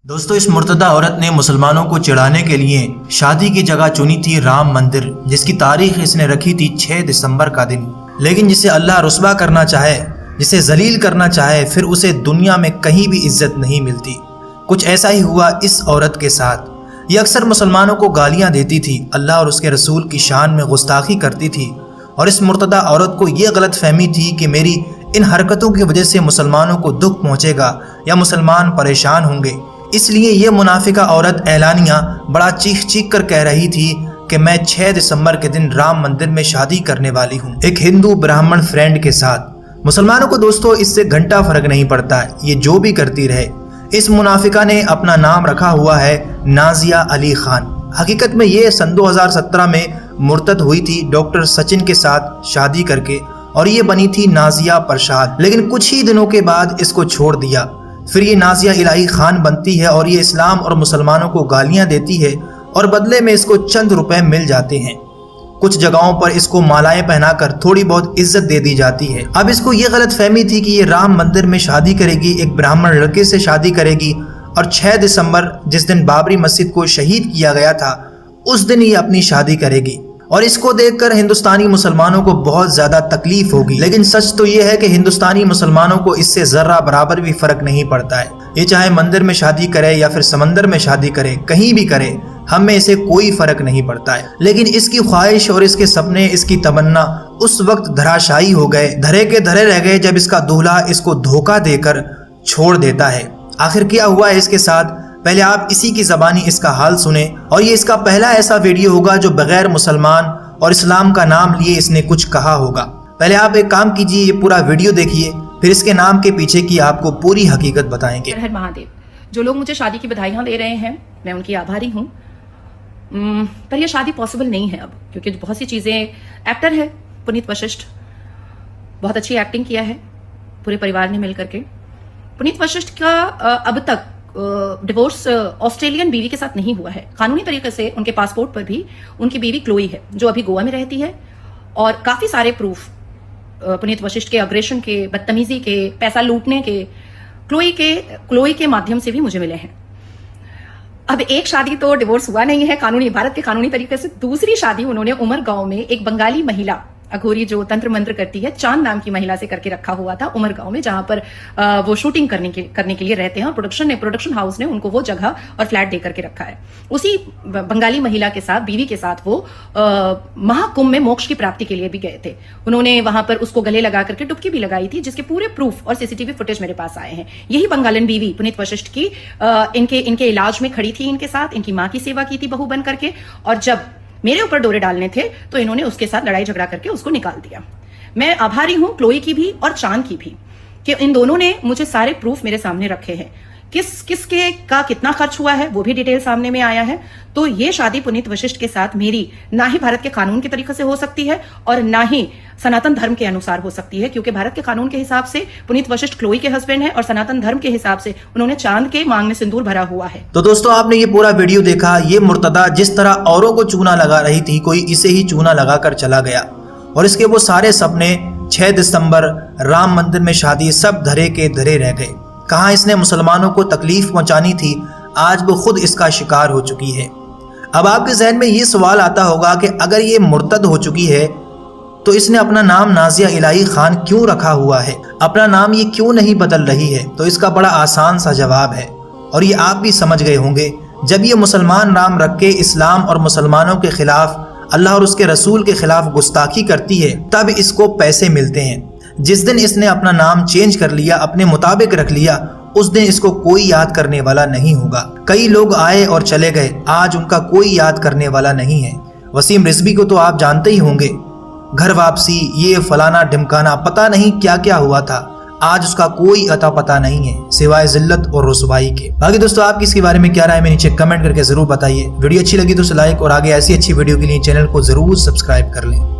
दोस्तों, इस मुर्तदा औरत ने मुसलमानों को चिढ़ाने के लिए शादी की जगह चुनी थी राम मंदिर, जिसकी तारीख इसने रखी थी 6 दिसंबर का दिन। लेकिन जिसे अल्लाह रुस्वा करना चाहे, जिसे जलील करना चाहे, फिर उसे दुनिया में कहीं भी इज्जत नहीं मिलती। कुछ ऐसा ही हुआ इस औरत के साथ। ये अक्सर मुसलमानों को गालियां देती थी, अल्लाह और उसके रसूल की शान में गुस्ताखी करती थी। और इस मुर्तदा औरत को ये गलत फहमी थी कि मेरी इन हरकतों की वजह से मुसलमानों को दुख पहुँचेगा या मुसलमान परेशान होंगे। इसलिए ये मुनाफिका औरत ऐलानिया बड़ा चीख चीख कर कह रही थी कि मैं 6 दिसंबर के दिन राम मंदिर में शादी करने वाली हूँ, एक हिंदू ब्राह्मण फ्रेंड के साथ। मुसलमानों को दोस्तों इससे घंटा फर्क नहीं पड़ता, ये जो भी करती रहे। इस मुनाफिका ने अपना नाम रखा हुआ है नाजिया अली खान। हकीकत में ये सन 2017 में मुर्तद हुई थी डॉक्टर सचिन के साथ शादी करके, और ये बनी थी नाजिया प्रसाद। लेकिन कुछ ही दिनों के बाद इसको छोड़ दिया। फिर ये नाजिया इलाही खान बनती है और ये इस्लाम और मुसलमानों को गालियां देती है और बदले में इसको चंद रुपए मिल जाते हैं। कुछ जगहों पर इसको मालाएं पहनाकर थोड़ी बहुत इज्जत दे दी जाती है। अब इसको ये गलत फहमी थी कि ये राम मंदिर में शादी करेगी, एक ब्राह्मण लड़के से शादी करेगी, और 6 दिसंबर जिस दिन बाबरी मस्जिद को शहीद किया गया था उस दिन ये अपनी शादी करेगी। और इसको देखकर हिंदुस्तानी मुसलमानों को बहुत ज्यादा तकलीफ होगी। लेकिन सच तो ये है कि हिंदुस्तानी मुसलमानों को इससे जर्रा बराबर भी फर्क नहीं पड़ता है। ये चाहे मंदिर में शादी करे या फिर समंदर में शादी करे, कहीं भी करे, हम में इसे कोई फर्क नहीं पड़ता है। लेकिन इसकी ख्वाहिश और इसके सपने, इसकी तमन्ना उस वक्त धराशायी हो गए, धरे के धरे रह गए जब इसका दूल्हा इसको धोखा देकर छोड़ देता है। आखिर क्या हुआ है इसके साथ, पहले आप इसी की ज़बानी इसका हाल सुने। और ये इसका पहला ऐसा वीडियो होगा जो बगैर मुसलमान और इस्लाम का नाम लिए इसने कुछ कहा होगा। पहले आप एक काम कीजिए, ये पूरा वीडियो देखिए, फिर इसके नाम के पीछे की आपको पूरी हकीकत बताएंगे। हर महादेव। जो लोग मुझे शादी की बधाइयां दे रहे हैं, मैं उनकी आभारी हूँ। पर यह शादी पॉसिबल नहीं है अब, क्योंकि बहुत सी चीजें, एक्टर है पुनीत वशिष्ठ, बहुत अच्छी एक्टिंग किया है पूरे परिवार ने मिलकर के। पुनीत वशिष्ठ का अब तक डिवोर्स ऑस्ट्रेलियन बीवी के साथ नहीं हुआ है। कानूनी तरीके से उनके पासपोर्ट पर भी उनकी बीवी क्लोई है, जो अभी गोवा में रहती है। और काफी सारे प्रूफ पुनीत वशिष्ठ के अग्रेशन के, बदतमीजी के, पैसा लूटने के, क्लोई के माध्यम से भी मुझे मिले हैं। अब एक शादी तो डिवोर्स हुआ नहीं है कानूनी, भारत के कानूनी तरीके से। दूसरी शादी उन्होंने उमर गांव में एक बंगाली महिला, अघोरी जो तंत्र मंत्र करती है, चांद नाम की महिला से करके रखा हुआ था उमर गांव में, जहां पर वो शूटिंग करने के लिए रहते हैं। प्रोडक्शन हाउस ने उनको वो जगह और फ्लैट दे करके रखा है। उसी बंगाली महिला के साथ, बीवी के साथ वो महाकुंभ में मोक्ष की प्राप्ति के लिए भी गए थे। उन्होंने वहां पर उसको गले लगा करके डुबकी भी लगाई थी, जिसके पूरे प्रूफ और सीसीटीवी फुटेज मेरे पास आए हैं। यही बंगालन बीवी पुनीत वशिष्ठ की इनके इलाज में खड़ी थी, इनके साथ इनकी माँ की सेवा की थी बहू बन करके। और जब मेरे ऊपर डोरे डालने थे तो इन्होंने उसके साथ लड़ाई झगड़ा करके उसको निकाल दिया। मैं आभारी हूं क्लोई की भी और चांद की भी कि इन दोनों ने मुझे सारे प्रूफ मेरे सामने रखे हैं। किसके का कितना खर्च हुआ है वो भी डिटेल सामने में आया है। तो ये शादी पुनीत वशिष्ठ के साथ मेरी ना ही भारत के कानून के तरीके से हो सकती है और ना ही सनातन धर्म के अनुसार हो सकती है, क्योंकि भारत के कानून के हिसाब से पुनीत वशिष्ठ क्लोई के हस्बैंड है और सनातन धर्म के हिसाब से उन्होंने चांद के मांग में सिंदूर भरा हुआ है। तो दोस्तों, आपने ये पूरा वीडियो देखा। ये मुर्तदा जिस तरह औरों को चूना लगा रही थी, कोई इसे ही चूना लगाकर चला गया। और इसके वो सारे सपने, 6 दिसंबर राम मंदिर में शादी, सब धरे के धरे रह गए। कहाँ इसने मुसलमानों को तकलीफ पहुंचानी थी, आज वो खुद इसका शिकार हो चुकी है। अब आपके जहन में ये सवाल आता होगा कि अगर ये मुर्तद हो चुकी है तो इसने अपना नाम नाजिया इलाही खान क्यों रखा हुआ है, अपना नाम ये क्यों नहीं बदल रही है? तो इसका बड़ा आसान सा जवाब है, और ये आप भी समझ गए होंगे। जब ये मुसलमान नाम रख के इस्लाम और मुसलमानों के खिलाफ, अल्लाह और उसके रसूल के खिलाफ गुस्ताखी करती है, तब इसको पैसे मिलते हैं। जिस दिन इसने अपना नाम चेंज कर लिया, अपने मुताबिक रख लिया, उस दिन इसको कोई याद करने वाला नहीं होगा। कई लोग आए और चले गए, आज उनका कोई याद करने वाला नहीं है। वसीम रिजवी को तो आप जानते ही होंगे, घर वापसी, ये फलाना ढिमकाना, पता नहीं क्या क्या हुआ था। आज उसका कोई अता पता नहीं है सिवाय जिल्लत और रुसवाई के। बाकी दोस्तों, आपकी इसके बारे में क्या राय है, मैं नीचे कमेंट करके जरूर बताइए। वीडियो अच्छी लगी तो लाइक, और आगे ऐसी अच्छी वीडियो के लिए चैनल को जरूर सब्सक्राइब कर लें।